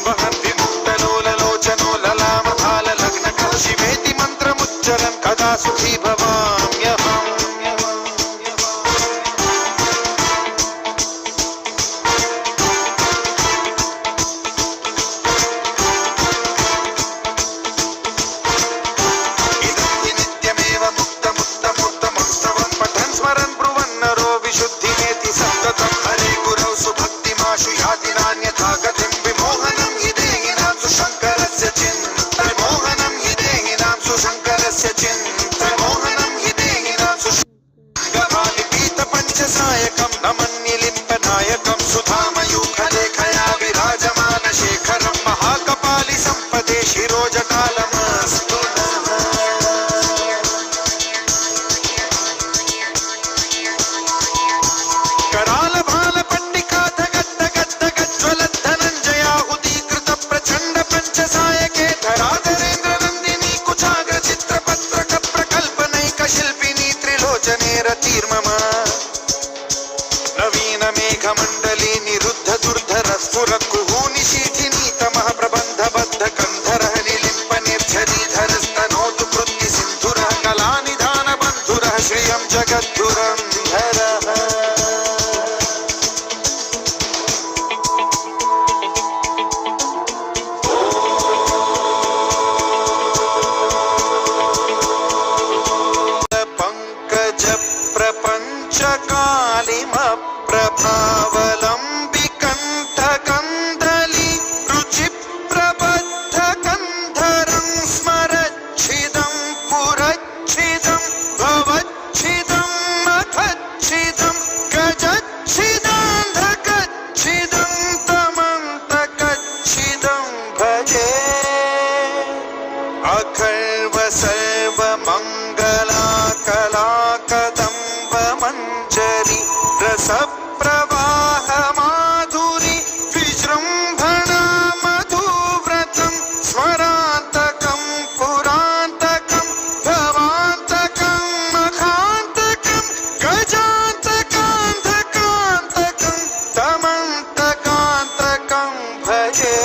वहन्ति मुक्तलोललोचनो ललामफाललग्नकः शिवेति मन्त्रमुच्चरन् कदा सुखी भवाम्यहम्। सततं हरे गुरौ सुभक्तिमाशु याति नान्यथा गतिं विमोहनं हि देहिनां सुशङ्करस्य चिन्तामोहनं हि देहिनां सुशङ्करस्य चिन्तामोहनं हि देहिनां सुशङ्करपञ्चसायकं नमन्निलिम्पनायकं सुधामयूखलेखया विराजमानशेखरं महाकपालि सम्पदे शिरोजकालमस्तु। नवीन मेघमण्डली निरुद्ध दुर्धर स्फुरत्कुहूनिशीथिनी तमः प्रबन्धबद्ध कन्धरः निलिम्प निर्झरीधरस्तनोतु कृत्ति सिन्धुरः कलानिधान बन्धुरः श्रियं जगद्धुरन्धरः। प्रभावलम्बिकण्ठकन्दली रुचिप्रबद्धकन्धरं स्मरच्छिदं पुरच्छिदं भवच्छिदं मखच्छिदं गजच्छिदान्धकच्छिदं तमन्तकच्छिदं भजे। अखर्व सर्वमङ्गलाकलाकदम्ब मञ्जरी रसप्रवाह माधुरी विजृम्भणा मधुव्रतं स्मरान्तकं पुरान्तकं भवान्तकं मखान्तकं गजान्तकान्धकान्तकं तमन्तकान्तकं भजे।